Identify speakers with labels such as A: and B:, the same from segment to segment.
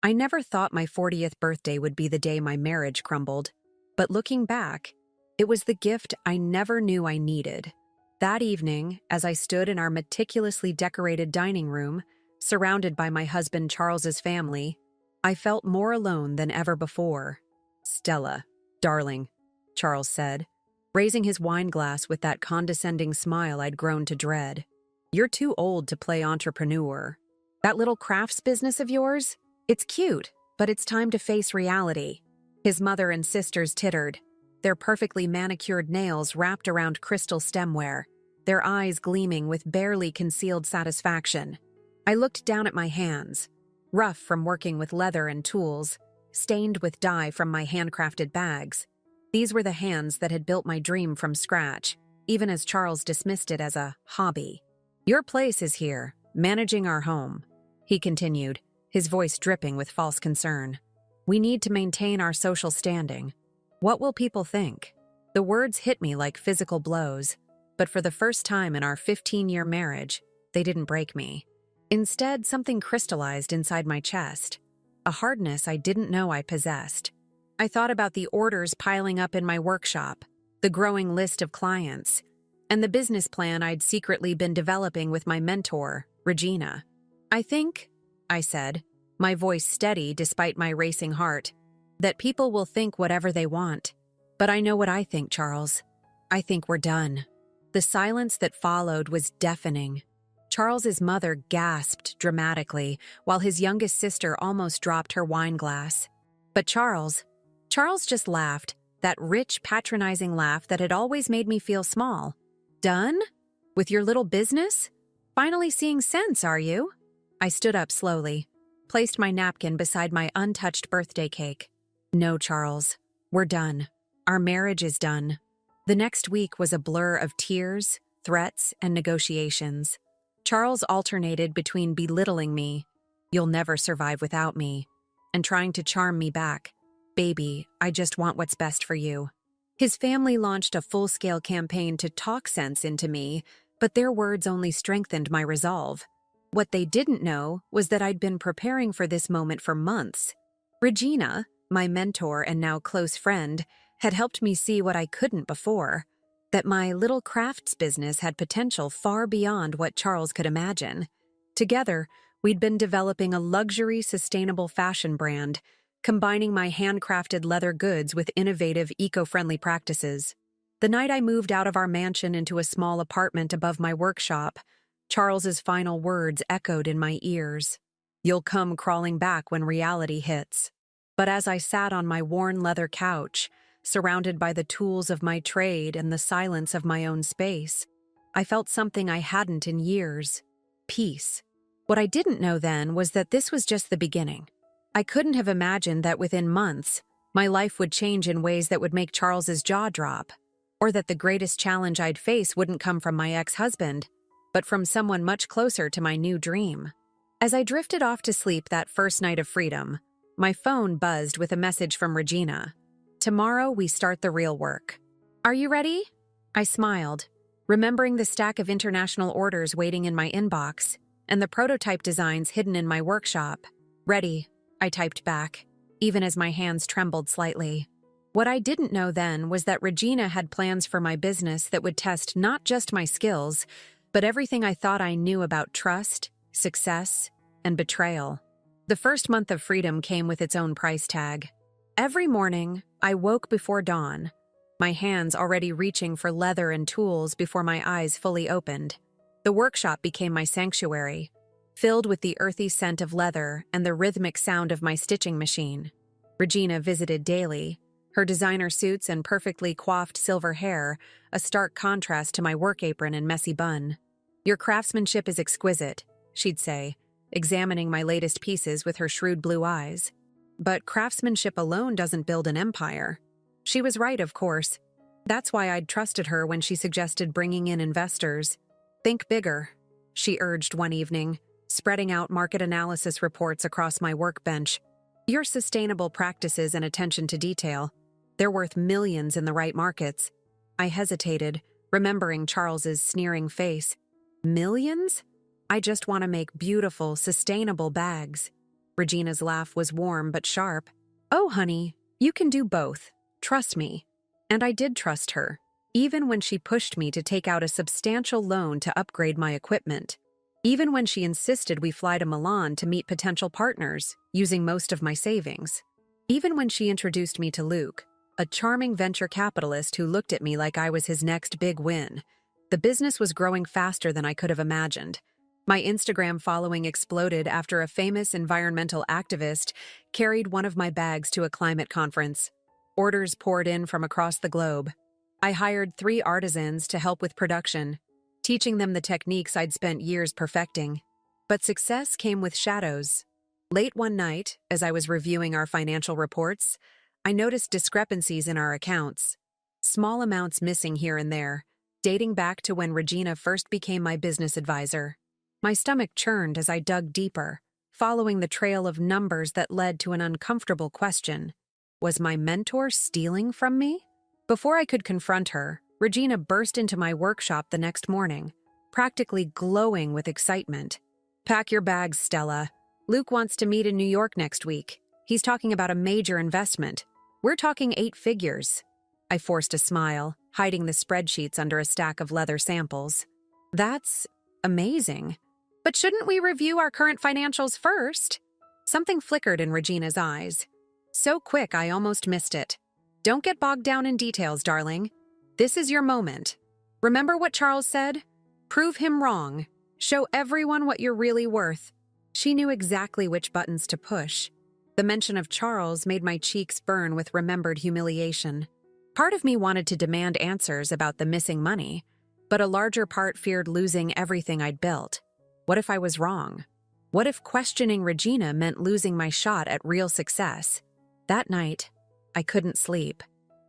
A: I never thought my 40th birthday would be the day my marriage crumbled, but looking back, it was the gift I never knew I needed. That evening, as I stood in our meticulously decorated dining room, surrounded by my husband Charles's family, I felt more alone than ever before. "Stella, darling," Charles said, raising his wine glass with that condescending smile I'd grown to dread. "You're too old to play entrepreneur. That little crafts business of yours? It's cute, but it's time to face reality." His mother and sisters tittered, their perfectly manicured nails wrapped around crystal stemware, their eyes gleaming with barely concealed satisfaction. I looked down at my hands, rough from working with leather and tools, stained with dye from my handcrafted bags. These were the hands that had built my dream from scratch, even as Charles dismissed it as a hobby. "Your place is here, managing our home," he continued, his voice dripping with false concern. "We need to maintain our social standing. What will people think?" The words hit me like physical blows, but for the first time in our 15-year marriage, they didn't break me. Instead, something crystallized inside my chest, a hardness I didn't know I possessed. I thought about the orders piling up in my workshop, the growing list of clients, and the business plan I'd secretly been developing with my mentor, Regina. "I think," I said, my voice steady despite my racing heart, "that people will think whatever they want. But I know what I think, Charles. I think we're done." The silence that followed was deafening. Charles's mother gasped dramatically, while his youngest sister almost dropped her wine glass. But Charles just laughed, that rich, patronizing laugh that had always made me feel small. "Done? With your little business? Finally seeing sense, are you?" I stood up slowly, placed my napkin beside my untouched birthday cake. "No, Charles, we're done. Our marriage is done." The next week was a blur of tears, threats, and negotiations. Charles alternated between belittling me, "You'll never survive without me," and trying to charm me back, "Baby, I just want what's best for you." His family launched a full-scale campaign to talk sense into me, but their words only strengthened my resolve. What they didn't know was that I'd been preparing for this moment for months. Regina, my mentor and now close friend, had helped me see what I couldn't before, that my little crafts business had potential far beyond what Charles could imagine. Together, we'd been developing a luxury, sustainable fashion brand, combining my handcrafted leather goods with innovative, eco-friendly practices. The night I moved out of our mansion into a small apartment above my workshop, Charles's final words echoed in my ears. "You'll come crawling back when reality hits." But as I sat on my worn leather couch, surrounded by the tools of my trade and the silence of my own space, I felt something I hadn't in years: peace. What I didn't know then was that this was just the beginning. I couldn't have imagined that within months, my life would change in ways that would make Charles's jaw drop, or that the greatest challenge I'd face wouldn't come from my ex-husband, but from someone much closer to my new dream. As I drifted off to sleep that first night of freedom, my phone buzzed with a message from Regina. "Tomorrow we start the real work. Are you ready?" I smiled, remembering the stack of international orders waiting in my inbox and the prototype designs hidden in my workshop. "Ready," I typed back, even as my hands trembled slightly. What I didn't know then was that Regina had plans for my business that would test not just my skills, but everything I thought I knew about trust, success, and betrayal. The first month of freedom came with its own price tag. Every morning, I woke before dawn, my hands already reaching for leather and tools before my eyes fully opened. The workshop became my sanctuary, filled with the earthy scent of leather and the rhythmic sound of my stitching machine. Regina visited daily, her designer suits and perfectly coiffed silver hair a stark contrast to my work apron and messy bun. "Your craftsmanship is exquisite," she'd say, examining my latest pieces with her shrewd blue eyes. But craftsmanship alone doesn't build an empire. She was right, of course. That's why I'd trusted her when she suggested bringing in investors. "Think bigger," she urged one evening, spreading out market analysis reports across my workbench. "Your sustainable practices and attention to detail, they're worth millions in the right markets." I hesitated, remembering Charles's sneering face. "Millions? I just want to make beautiful, sustainable bags." Regina's laugh was warm but sharp. "Oh, honey, you can do both. Trust me." And I did trust her, even when she pushed me to take out a substantial loan to upgrade my equipment. Even when she insisted we fly to Milan to meet potential partners, using most of my savings. Even when she introduced me to Luke, a charming venture capitalist who looked at me like I was his next big win. The business was growing faster than I could have imagined. My Instagram following exploded after a famous environmental activist carried one of my bags to a climate conference. Orders poured in from across the globe. I hired 3 artisans to help with production, teaching them the techniques I'd spent years perfecting. But success came with shadows. Late one night, as I was reviewing our financial reports, I noticed discrepancies in our accounts. Small amounts missing here and there, dating back to when Regina first became my business advisor. My stomach churned as I dug deeper, following the trail of numbers that led to an uncomfortable question. Was my mentor stealing from me? Before I could confront her, Regina burst into my workshop the next morning, practically glowing with excitement. "Pack your bags, Stella. Luke wants to meet in New York next week. He's talking about a major investment. We're talking 8 figures." I forced a smile, hiding the spreadsheets under a stack of leather samples. "That's amazing. But shouldn't we review our current financials first?" Something flickered in Regina's eyes. So quick I almost missed it. "Don't get bogged down in details, darling. This is your moment. Remember what Charles said? Prove him wrong. Show everyone what you're really worth." She knew exactly which buttons to push. The mention of Charles made my cheeks burn with remembered humiliation. Part of me wanted to demand answers about the missing money, but a larger part feared losing everything I'd built. What if I was wrong? What if questioning Regina meant losing my shot at real success? That night, I couldn't sleep.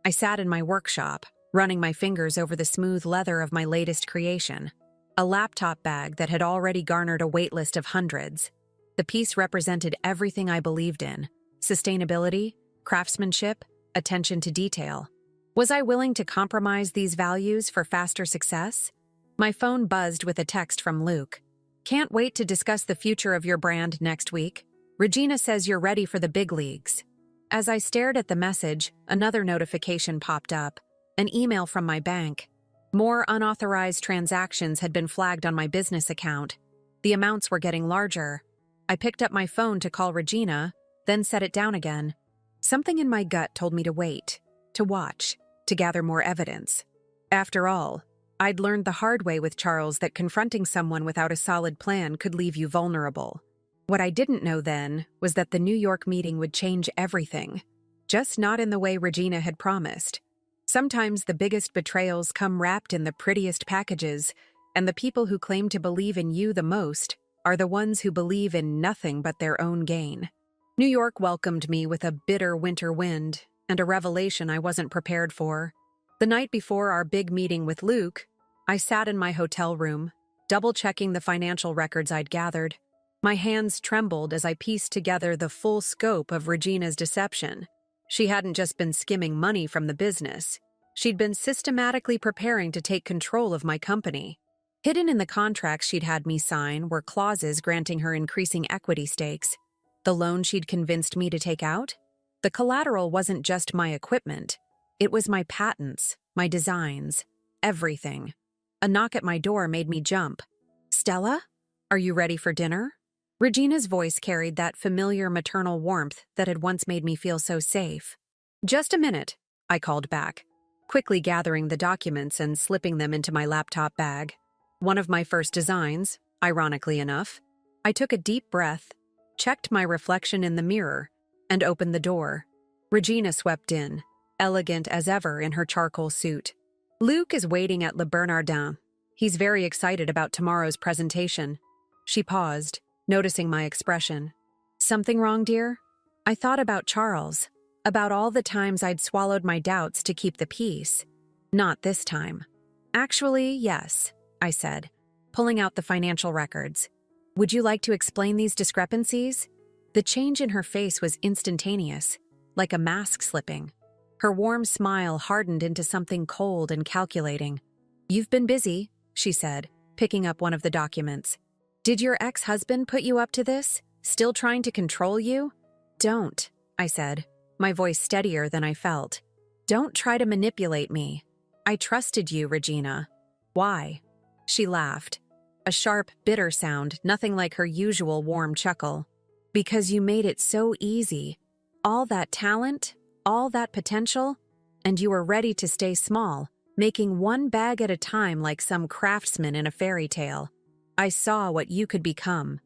A: I sat in my workshop, running my fingers over the smooth leather of my latest creation, a laptop bag that had already garnered a waitlist of hundreds. The piece represented everything I believed in: sustainability, craftsmanship, attention to detail. Was I willing to compromise these values for faster success? My phone buzzed with a text from Luke. "Can't wait to discuss the future of your brand next week. Regina says you're ready for the big leagues." As I stared at the message, another notification popped up, an email from my bank. More unauthorized transactions had been flagged on my business account. The amounts were getting larger. I picked up my phone to call Regina, then set it down again. Something in my gut told me to wait, to watch, to gather more evidence. After all, I'd learned the hard way with Charles that confronting someone without a solid plan could leave you vulnerable. What I didn't know then was that the New York meeting would change everything, just not in the way Regina had promised. Sometimes the biggest betrayals come wrapped in the prettiest packages, and the people who claim to believe in you the most are the ones who believe in nothing but their own gain. New York welcomed me with a bitter winter wind and a revelation I wasn't prepared for. The night before our big meeting with Luke, I sat in my hotel room, double-checking the financial records I'd gathered. My hands trembled as I pieced together the full scope of Regina's deception. She hadn't just been skimming money from the business. She'd been systematically preparing to take control of my company. Hidden in the contracts she'd had me sign were clauses granting her increasing equity stakes. The loan she'd convinced me to take out? The collateral wasn't just my equipment. It was my patents, my designs, everything. A knock at my door made me jump. "Stella? Are you ready for dinner?" Regina's voice carried that familiar maternal warmth that had once made me feel so safe. "Just a minute," I called back, quickly gathering the documents and slipping them into my laptop bag. One of my first designs, ironically enough. I took a deep breath, checked my reflection in the mirror, and opened the door. Regina swept in, elegant as ever in her charcoal suit. "Luke is waiting at Le Bernardin. He's very excited about tomorrow's presentation." She paused, noticing my expression. "Something wrong, dear?" I thought about Charles, about all the times I'd swallowed my doubts to keep the peace. Not this time. "Actually, yes," I said, pulling out the financial records. "Would you like to explain these discrepancies?" The change in her face was instantaneous, like a mask slipping. Her warm smile hardened into something cold and calculating. "You've been busy," she said, picking up one of the documents. "Did your ex-husband put you up to this? Still trying to control you? Don't, I said, my voice steadier than I felt. Don't try to manipulate me. I trusted you, Regina. Why? She laughed. A sharp, bitter sound, nothing like her usual warm chuckle. Because you made it so easy. All that talent, all that potential, and you were ready to stay small, making one bag at a time like some craftsman in a fairy tale. I saw what you could become.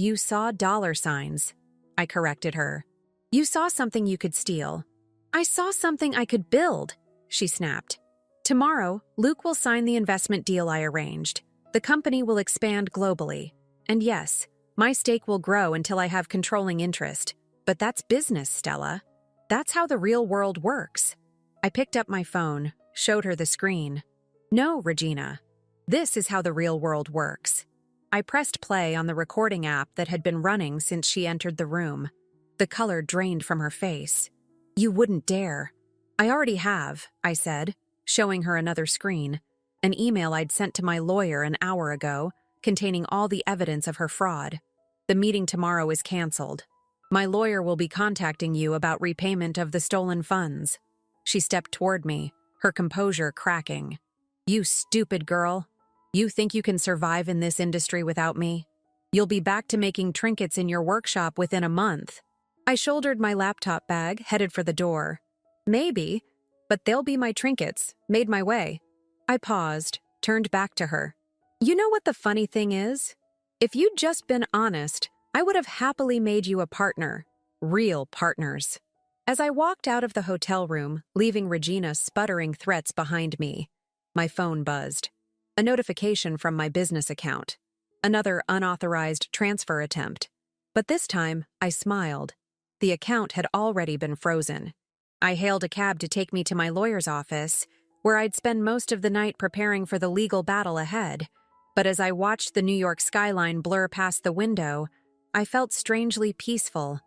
A: You saw dollar signs. I corrected her. You saw something you could steal. I saw something I could build, she snapped. Tomorrow, Luke will sign the investment deal I arranged. The company will expand globally. And yes, my stake will grow until I have controlling interest. But that's business, Stella. That's how the real world works. I picked up my phone, showed her the screen. No, Regina. This is how the real world works. I pressed play on the recording app that had been running since she entered the room. The color drained from her face. You wouldn't dare. I already have, I said, showing her another screen. An email I'd sent to my lawyer an hour ago, containing all the evidence of her fraud. The meeting tomorrow is canceled. My lawyer will be contacting you about repayment of the stolen funds. She stepped toward me, her composure cracking. You stupid girl. You think you can survive in this industry without me? You'll be back to making trinkets in your workshop within a month. I shouldered my laptop bag, headed for the door. Maybe, but they'll be my trinkets, made my way. I paused, turned back to her. You know what the funny thing is? If you'd just been honest, I would have happily made you a partner. Real partners. As I walked out of the hotel room, leaving Regina sputtering threats behind me, my phone buzzed. A notification from my business account. Another unauthorized transfer attempt. But this time, I smiled. The account had already been frozen. I hailed a cab to take me to my lawyer's office, where I'd spend most of the night preparing for the legal battle ahead. But as I watched the New York skyline blur past the window, I felt strangely peaceful.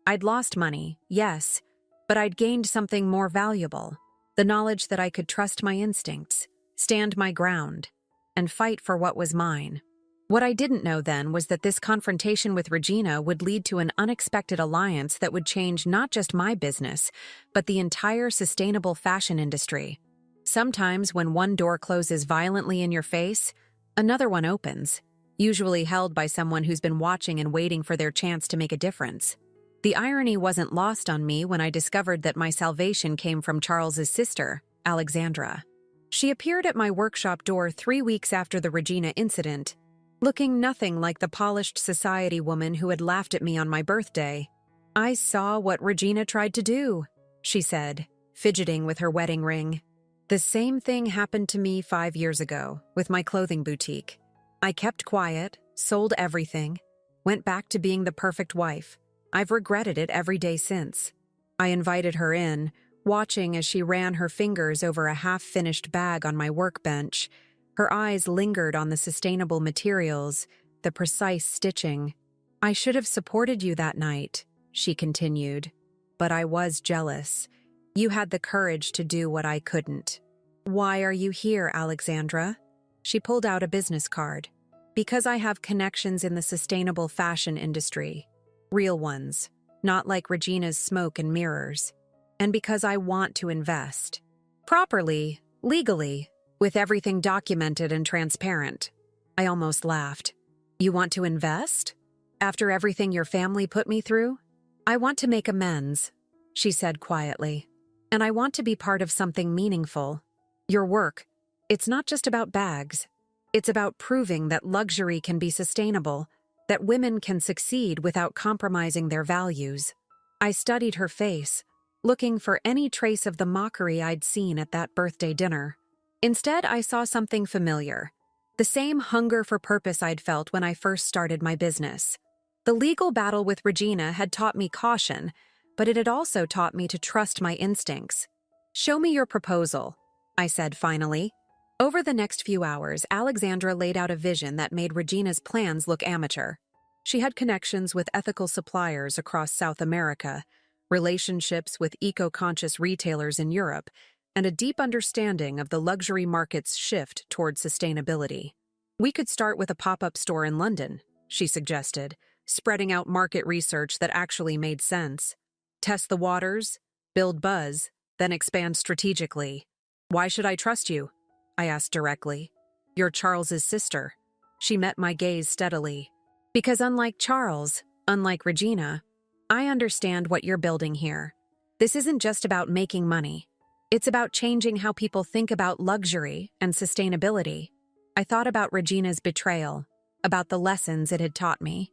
A: I'd lost money, yes, but I'd gained something more valuable. The knowledge that I could trust my instincts, stand my ground, and fight for what was mine. What I didn't know then was that this confrontation with Regina would lead to an unexpected alliance that would change not just my business, but the entire sustainable fashion industry. Sometimes when one door closes violently in your face, another one opens, usually held by someone who's been watching and waiting for their chance to make a difference. The irony wasn't lost on me when I discovered that my salvation came from Charles's sister, Alexandra. She appeared at my workshop door 3 weeks after the Regina incident, looking nothing like the polished society woman who had laughed at me on my birthday. I saw what Regina tried to do, she said, fidgeting with her wedding ring. The same thing happened to me 5 years ago with my clothing boutique. I kept quiet, sold everything, went back to being the perfect wife. I've regretted it every day since. I invited her in, watching as she ran her fingers over a half-finished bag on my workbench. Her eyes lingered on the sustainable materials, the precise stitching. I should have supported you that night, she continued. But I was jealous. You had the courage to do what I couldn't. Why are you here, Alexandra? She pulled out a business card. Because I have connections in the sustainable fashion industry. Real ones, not like Regina's smoke and mirrors. And because I want to invest. Properly, legally, with everything documented and transparent. I almost laughed. You want to invest? After everything your family put me through? I want to make amends, she said quietly. And I want to be part of something meaningful. Your work, it's not just about bags. It's about proving that luxury can be sustainable, that women can succeed without compromising their values. I studied her face, looking for any trace of the mockery I'd seen at that birthday dinner. Instead, I saw something familiar. The same hunger for purpose I'd felt when I first started my business. The legal battle with Regina had taught me caution, but it had also taught me to trust my instincts. Show me your proposal, I said finally. Over the next few hours, Alexandra laid out a vision that made Regina's plans look amateur. She had connections with ethical suppliers across South America, relationships with eco-conscious retailers in Europe, and a deep understanding of the luxury market's shift toward sustainability. We could start with a pop-up store in London, she suggested, spreading out market research that actually made sense. Test the waters, build buzz, then expand strategically. Why should I trust you? I asked directly. You're Charles's sister. She met my gaze steadily. Because unlike Charles, unlike Regina, I understand what you're building here. This isn't just about making money. It's about changing how people think about luxury and sustainability. I thought about Regina's betrayal, about the lessons it had taught me.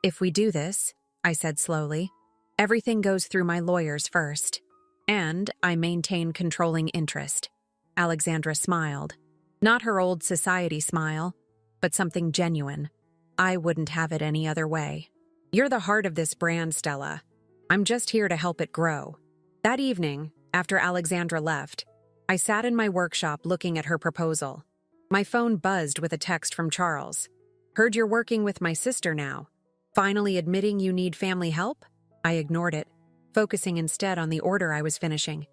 A: If we do this, I said slowly, everything goes through my lawyers first. And I maintain controlling interest. Alexandra smiled. Not her old society smile, but something genuine. I wouldn't have it any other way. You're the heart of this brand, Stella. I'm just here to help it grow. That evening, after Alexandra left, I sat in my workshop looking at her proposal. My phone buzzed with a text from Charles. Heard you're working with my sister now. Finally admitting you need family help? I ignored it, focusing instead on the order I was finishing.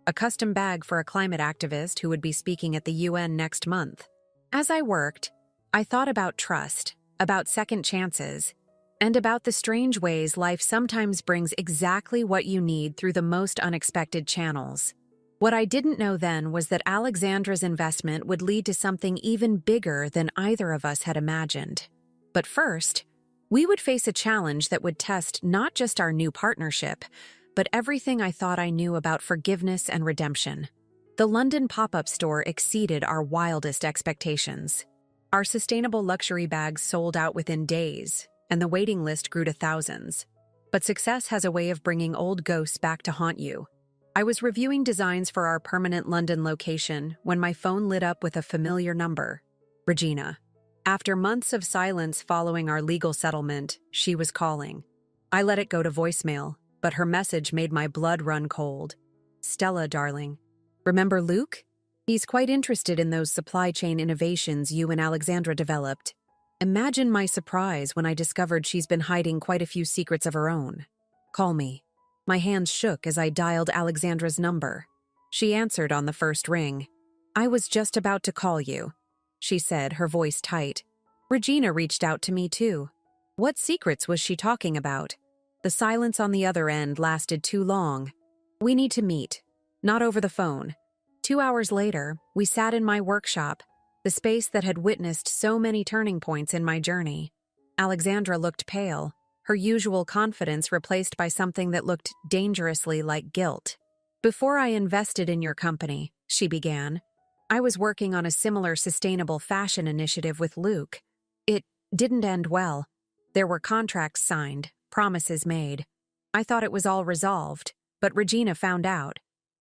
A: A custom bag for a climate activist who would be speaking at the UN next month. As I worked, I thought about trust, about second chances, and about the strange ways life sometimes brings exactly what you need through the most unexpected channels. What I didn't know then was that Alexandra's investment would lead to something even bigger than either of us had imagined. But first, we would face a challenge that would test not just our new partnership, but everything I thought I knew about forgiveness and redemption. The London pop-up store exceeded our wildest expectations. Our sustainable luxury bags sold out within days, and the waiting list grew to thousands. But success has a way of bringing old ghosts back to haunt you. I was reviewing designs for our permanent London location when my phone lit up with a familiar number. Regina. After months of silence following our legal settlement, she was calling. I let it go to voicemail, but her message made my blood run cold. Stella, darling. Remember Luke? He's quite interested in those supply chain innovations you and Alexandra developed. Imagine my surprise when I discovered she's been hiding quite a few secrets of her own. Call me. My hands shook as I dialed Alexandra's number. She answered on the first ring. I was just about to call you, she said, her voice tight. Regina reached out to me too. What secrets was she talking about? The silence on the other end lasted too long. We need to meet. Not over the phone. 2 hours later, we sat in my workshop, the space that had witnessed so many turning points in my journey. Alexandra looked pale, her usual confidence replaced by something that looked dangerously like guilt. Before I invested in your company, she began, I was working on a similar sustainable fashion initiative with Luke. It didn't end well. There were contracts signed, promises made. I thought it was all resolved, but Regina found out.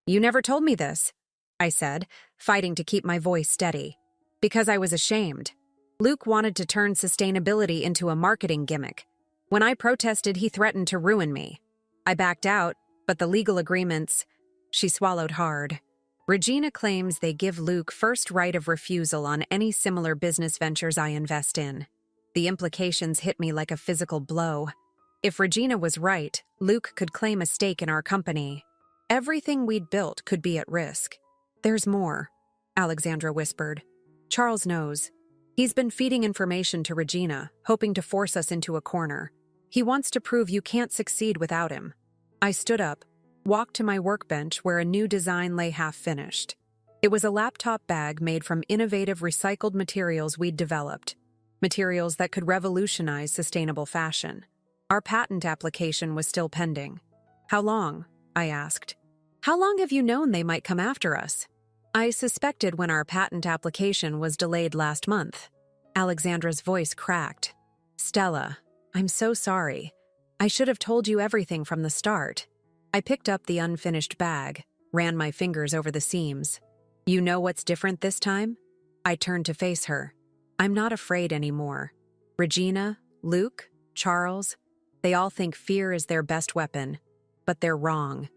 A: You never told me this, I said, fighting to keep my voice steady. Because I was ashamed. Luke wanted to turn sustainability into a marketing gimmick. When I protested, he threatened to ruin me. I backed out, but the legal agreements... She swallowed hard. Regina claims they give Luke first right of refusal on any similar business ventures I invest in. The implications hit me like a physical blow. If Regina was right, Luke could claim a stake in our company. Everything we'd built could be at risk. There's more, Alexandra whispered. Charles knows. He's been feeding information to Regina, hoping to force us into a corner. He wants to prove you can't succeed without him. I stood up, walked to my workbench where a new design lay half-finished. It was a laptop bag made from innovative recycled materials we'd developed, materials that could revolutionize sustainable fashion. Our patent application was still pending. How long? I asked. How long have you known they might come after us? I suspected when our patent application was delayed last month. Alexandra's voice cracked. Stella, I'm so sorry. I should have told you everything from the start. I picked up the unfinished bag, ran my fingers over the seams. You know what's different this time? I turned to face her. I'm not afraid anymore. Regina, Luke, Charles, they all think fear is their best weapon. But they're wrong.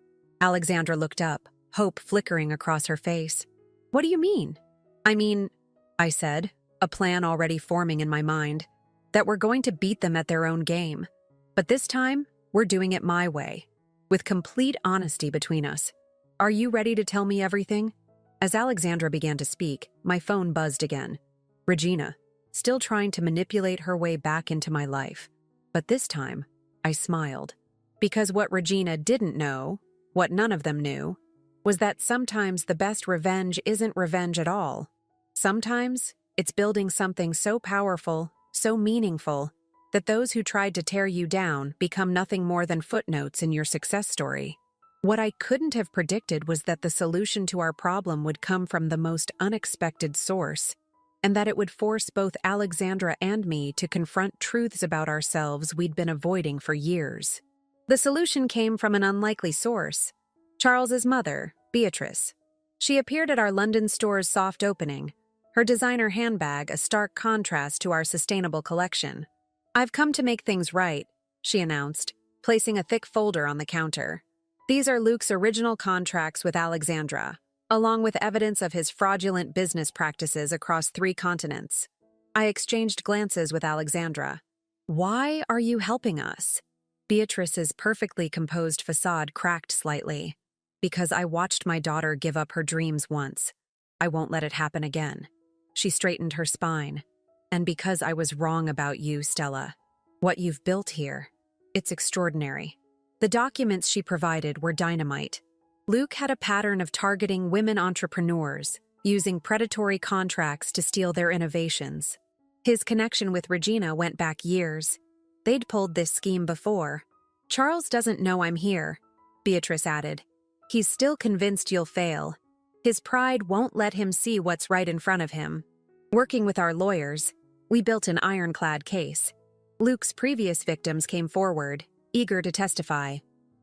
A: Alexandra looked up, hope flickering across her face. What do you mean? I said, a plan already forming in my mind, that we're going to beat them at their own game. But this time, we're doing it my way, with complete honesty between us. Are you ready to tell me everything? As Alexandra began to speak, my phone buzzed again. Regina, still trying to manipulate her way back into my life. But this time, I smiled. Because what Regina didn't know, what none of them knew, was that sometimes the best revenge isn't revenge at all. Sometimes, it's building something so powerful, so meaningful, that those who tried to tear you down become nothing more than footnotes in your success story. What I couldn't have predicted was that the solution to our problem would come from the most unexpected source, and that it would force both Alexandra and me to confront truths about ourselves we'd been avoiding for years. The solution came from an unlikely source: Charles's mother, Beatrice. She appeared at our London store's soft opening, her designer handbag a stark contrast to our sustainable collection. "I've come to make things right," she announced, placing a thick folder on the counter. "These are Luke's original contracts with Alexandra, along with evidence of his fraudulent business practices across 3 continents." I exchanged glances with Alexandra. "Why are you helping us?" Beatrice's perfectly composed facade cracked slightly. "Because I watched my daughter give up her dreams once. I won't let it happen again." She straightened her spine. "And because I was wrong about you, Stella. What you've built here, it's extraordinary." The documents she provided were dynamite. Luke had a pattern of targeting women entrepreneurs, using predatory contracts to steal their innovations. His connection with Regina went back years. They'd pulled this scheme before. "Charles doesn't know I'm here," Beatrice added. "He's still convinced you'll fail. His pride won't let him see what's right in front of him." Working with our lawyers, we built an ironclad case. Luke's previous victims came forward, eager to testify.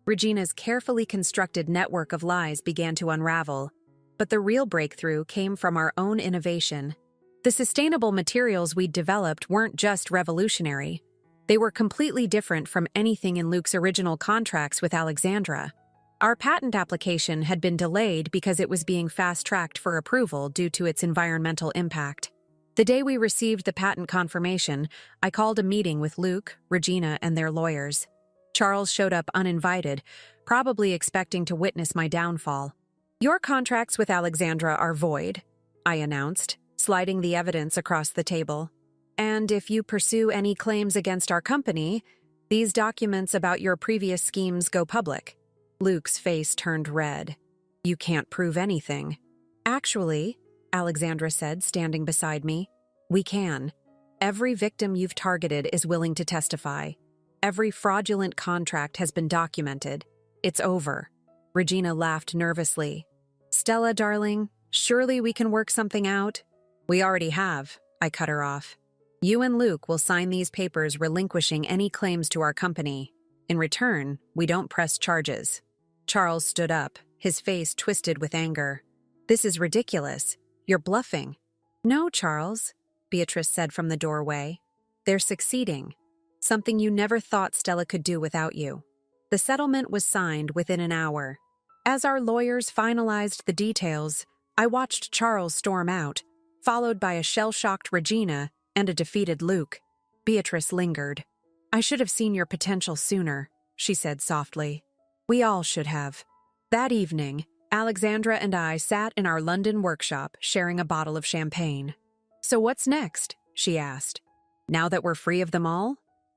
A: Regina's carefully constructed network of lies began to unravel. But the real breakthrough came from our own innovation. The sustainable materials we'd developed weren't just revolutionary. They were completely different from anything in Luke's original contracts with Alexandra. Our patent application had been delayed because it was being fast-tracked for approval due to its environmental impact. The day we received the patent confirmation, I called a meeting with Luke, Regina, and their lawyers. Charles showed up uninvited, probably expecting to witness my downfall. "Your contracts with Alexandra are void," I announced, sliding the evidence across the table. "And if you pursue any claims against our company, these documents about your previous schemes go public." Luke's face turned red. "You can't prove anything." "Actually," Alexandra said, standing beside me, "we can. Every victim you've targeted is willing to testify. Every fraudulent contract has been documented. It's over." Regina laughed nervously. "Stella, darling, surely we can work something out?" "We already have," I cut her off. "You and Luke will sign these papers relinquishing any claims to our company. In return, we don't press charges." Charles stood up, his face twisted with anger. "This is ridiculous. You're bluffing." "No, Charles," Beatrice said from the doorway. "They're succeeding. Something you never thought Stella could do without you." The settlement was signed within an hour. As our lawyers finalized the details, I watched Charles storm out, followed by a shell-shocked Regina and a defeated Luke. Beatrice lingered. "I should have seen your potential sooner," she said softly. "We all should have." That evening, Alexandra and I sat in our London workshop sharing a bottle of champagne. "So what's next?" she asked. "Now that we're free of them all?"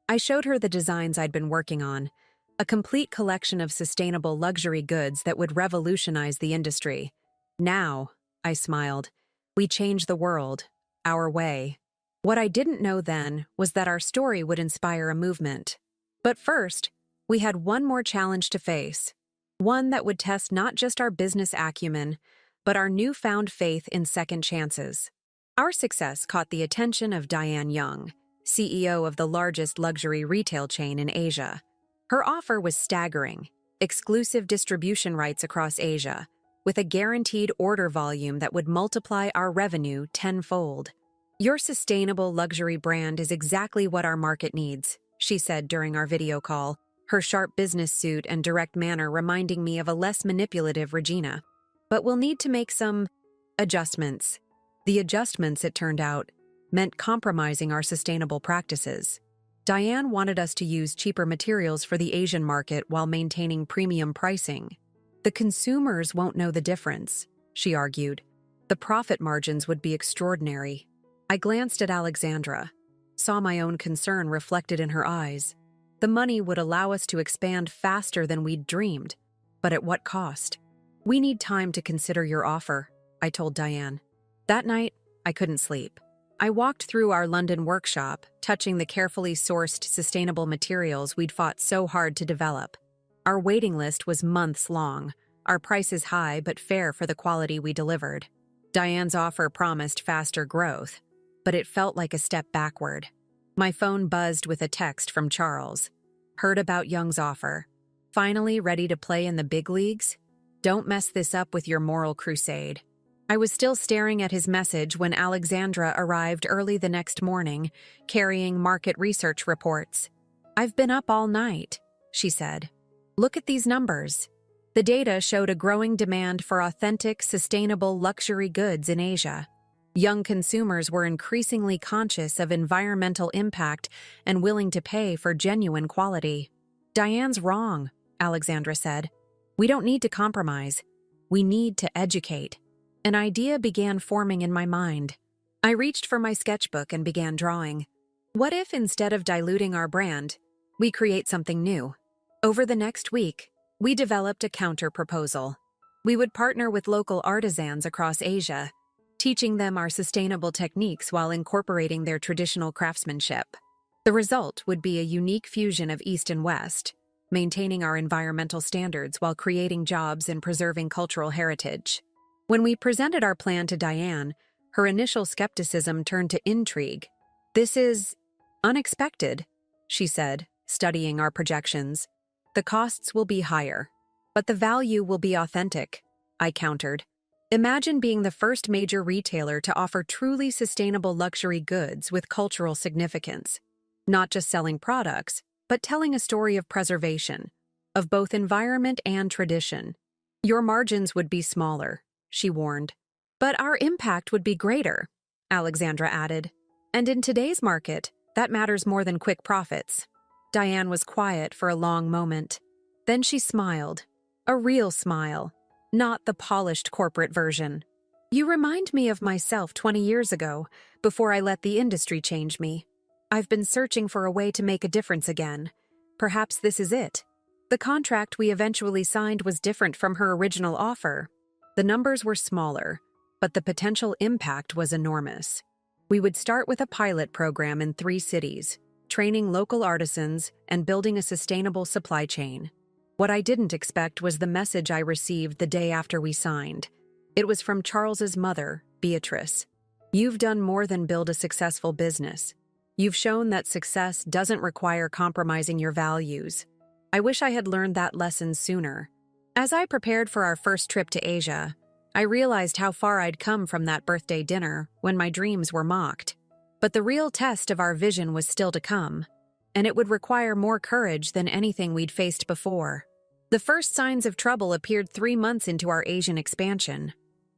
A: I showed her the designs I'd been working on, a complete collection of sustainable luxury goods that would revolutionize the industry. "Now," I smiled, "we change the world, our way." What I didn't know then was that our story would inspire a movement. But first, we had one more challenge to face. One that would test not just our business acumen, but our newfound faith in second chances. Our success caught the attention of Diane Young, CEO of the largest luxury retail chain in Asia. Her offer was staggering: exclusive distribution rights across Asia, with a guaranteed order volume that would multiply our revenue tenfold. "Your sustainable luxury brand is exactly what our market needs," she said during our video call, her sharp business suit and direct manner reminding me of a less manipulative Regina. "But we'll need to make some adjustments." The adjustments, it turned out, meant compromising our sustainable practices. Diane wanted us to use cheaper materials for the Asian market while maintaining premium pricing. "The consumers won't know the difference," she argued. "The profit margins would be extraordinary." I glanced at Alexandra, saw my own concern reflected in her eyes. The money would allow us to expand faster than we'd dreamed. But at what cost? We need time to consider your offer, I told Diane. That night, I couldn't sleep. I walked through our London workshop, touching the carefully sourced, sustainable materials we'd fought so hard to develop. Our waiting list was months long, our prices high but fair for the quality we delivered. Diane's offer promised faster growth, but it felt like a step backward. My phone buzzed with a text from Charles. Heard about Young's offer. Finally ready to play in the big leagues? Don't mess this up with your moral crusade. I was still staring at his message when Alexandra arrived early the next morning, carrying market research reports. I've been up all night, she said. Look at these numbers. The data showed a growing demand for authentic, sustainable luxury goods in Asia. Young consumers were increasingly conscious of environmental impact and willing to pay for genuine quality. Diane's wrong, Alexandra said. We don't need to compromise. We need to educate. An idea began forming in my mind. I reached for my sketchbook and began drawing. What if, instead of diluting our brand, we create something new? Over the next week, we developed a counter-proposal. We would partner with local artisans across Asia, teaching them our sustainable techniques while incorporating their traditional craftsmanship. The result would be a unique fusion of East and West, maintaining our environmental standards while creating jobs and preserving cultural heritage. When we presented our plan to Diane, her initial skepticism turned to intrigue. This is unexpected, she said, studying our projections. The costs will be higher, but the value will be authentic, I countered. Imagine being the first major retailer to offer truly sustainable luxury goods with cultural significance. Not just selling products, but telling a story of preservation, of both environment and tradition. Your margins would be smaller, she warned. But our impact would be greater, Alexandra added. And in today's market, that matters more than quick profits. Diane was quiet for a long moment. Then she smiled. A real smile, not the polished corporate version. You remind me of myself 20 years ago, before I let the industry change me. I've been searching for a way to make a difference again. Perhaps this is it. The contract we eventually signed was different from her original offer. The numbers were smaller, but the potential impact was enormous. We would start with a pilot program in 3 cities, training local artisans and building a sustainable supply chain. What I didn't expect was the message I received the day after we signed. It was from Charles's mother, Beatrice. You've done more than build a successful business. You've shown that success doesn't require compromising your values. I wish I had learned that lesson sooner. As I prepared for our first trip to Asia, I realized how far I'd come from that birthday dinner when my dreams were mocked. But the real test of our vision was still to come, and it would require more courage than anything we'd faced before. The first signs of trouble appeared 3 months into our Asian expansion.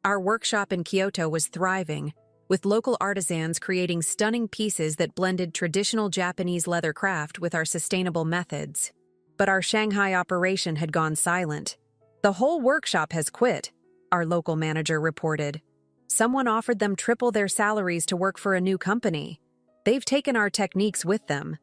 A: Our workshop in Kyoto was thriving, with local artisans creating stunning pieces that blended traditional Japanese leather craft with our sustainable methods. But our Shanghai operation had gone silent. The whole workshop has quit, our local manager reported. Someone offered them triple their salaries to work for a new company. They've taken our techniques with them.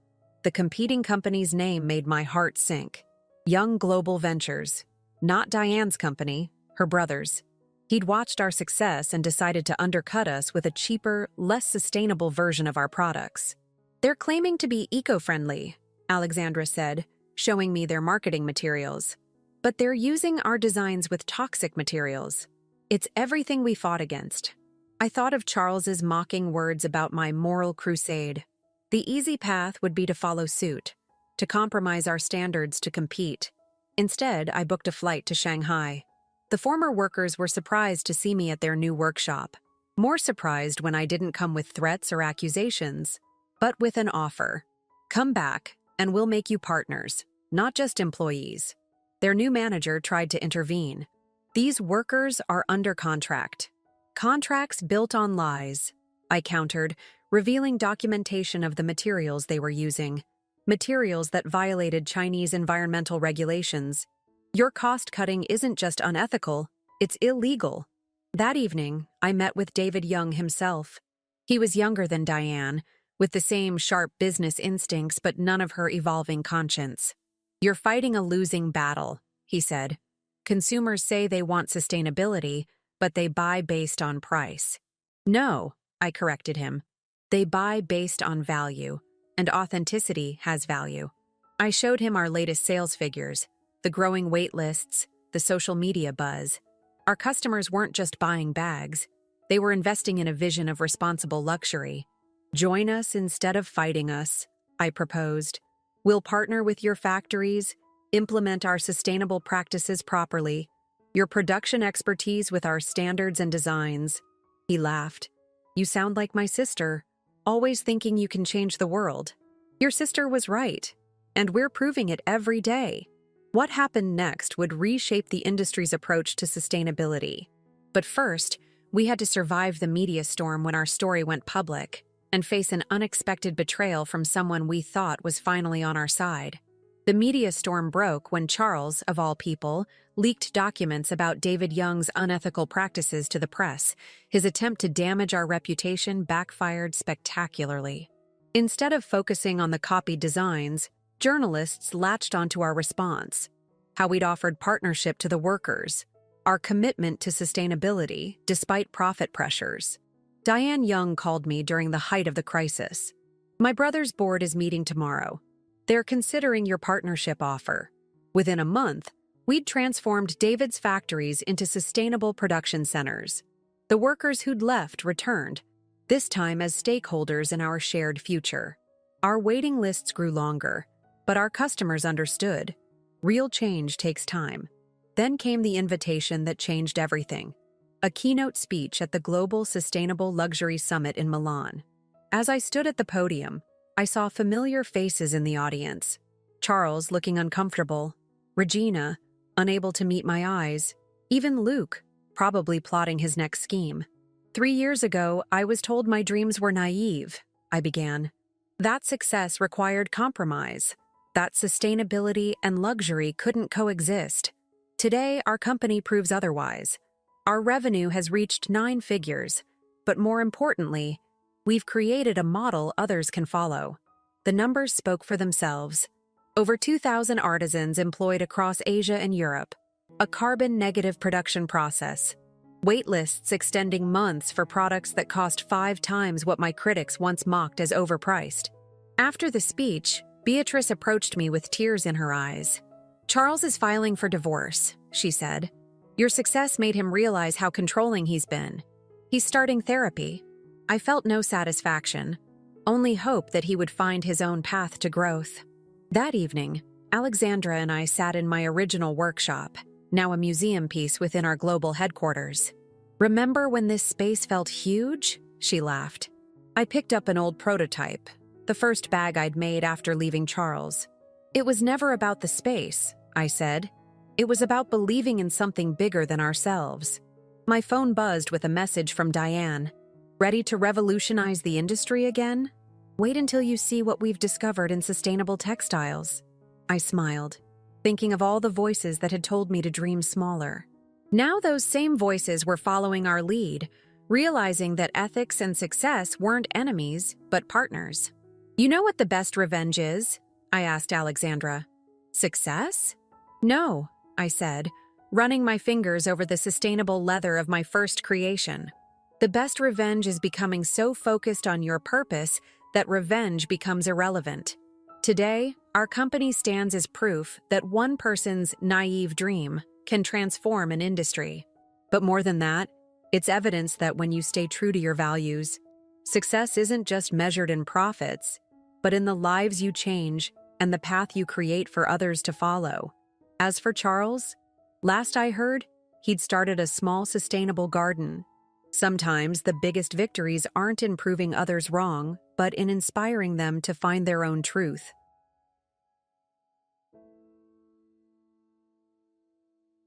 A: The competing company's name made my heart sink. Young Global Ventures. Not Diane's company, her brother's. He'd watched our success and decided to undercut us with a cheaper, less sustainable version of our products. They're claiming to be eco-friendly, Alexandra said, showing me their marketing materials. But they're using our designs with toxic materials. It's everything we fought against. I thought of Charles's mocking words about my moral crusade. The easy path would be to follow suit, to compromise our standards to compete. Instead, I booked a flight to Shanghai. The former workers were surprised to see me at their new workshop. More surprised when I didn't come with threats or accusations, but with an offer. Come back, and we'll make you partners, not just employees. Their new manager tried to intervene. These workers are under contract. Contracts built on lies, I countered, revealing documentation of the materials they were using. Materials that violated Chinese environmental regulations. Your cost-cutting isn't just unethical, it's illegal. That evening, I met with David Young himself. He was younger than Diane, with the same sharp business instincts but none of her evolving conscience. "You're fighting a losing battle," he said. "Consumers say they want sustainability, but they buy based on price." "No," I corrected him. "They buy based on value, and authenticity has value." I showed him our latest sales figures, the growing wait lists, the social media buzz. Our customers weren't just buying bags, they were investing in a vision of responsible luxury. "Join us instead of fighting us," I proposed. "We'll partner with your factories, implement our sustainable practices properly, your production expertise with our standards and designs." He laughed. "You sound like my sister, always thinking you can change the world." Your sister was right, and we're proving it every day. What happened next would reshape the industry's approach to sustainability. But first, we had to survive the media storm when our story went public and face an unexpected betrayal from someone we thought was finally on our side. The media storm broke when Charles, of all people, leaked documents about David Young's unethical practices to the press. His attempt to damage our reputation backfired spectacularly. Instead of focusing on the copied designs, journalists latched onto our response, how we'd offered partnership to the workers, our commitment to sustainability despite profit pressures. Diane Young called me during the height of the crisis. "My brother's board is meeting tomorrow. They're considering your partnership offer." Within a month, we'd transformed David's factories into sustainable production centers. The workers who'd left returned, this time as stakeholders in our shared future. Our waiting lists grew longer, but our customers understood. Real change takes time. Then came the invitation that changed everything. A keynote speech at the Global Sustainable Luxury Summit in Milan. As I stood at the podium, I saw familiar faces in the audience. Charles looking uncomfortable, Regina, unable to meet my eyes, even Luke, probably plotting his next scheme. 3 years ago, I was told my dreams were naive, I began. That success required compromise, that sustainability and luxury couldn't coexist. Today, our company proves otherwise. Our revenue has reached 9 figures, but more importantly, we've created a model others can follow. The numbers spoke for themselves. Over 2,000 artisans employed across Asia and Europe, a carbon-negative production process, wait lists extending months for products that cost 5 times what my critics once mocked as overpriced. After the speech, Beatrice approached me with tears in her eyes. "Charles is filing for divorce," she said. "Your success made him realize how controlling he's been. He's starting therapy." I felt no satisfaction, only hope that he would find his own path to growth. That evening, Alexandra and I sat in my original workshop, now a museum piece within our global headquarters. "Remember when this space felt huge?" she laughed. I picked up an old prototype, the first bag I'd made after leaving Charles. "It was never about the space," I said. "It was about believing in something bigger than ourselves." My phone buzzed with a message from Diane. "Ready to revolutionize the industry again? Wait until you see what we've discovered in sustainable textiles." I smiled, thinking of all the voices that had told me to dream smaller. Now those same voices were following our lead, realizing that ethics and success weren't enemies, but partners. "You know what the best revenge is?" I asked Alexandra. "Success?" "No," I said, running my fingers over the sustainable leather of my first creation. "The best revenge is becoming so focused on your purpose that revenge becomes irrelevant." Today, our company stands as proof that one person's naive dream can transform an industry. But more than that, it's evidence that when you stay true to your values, success isn't just measured in profits, but in the lives you change and the path you create for others to follow. As for Charles, last I heard, he'd started a small sustainable garden. Sometimes the biggest victories aren't in proving others wrong, but in inspiring them to find their own truth.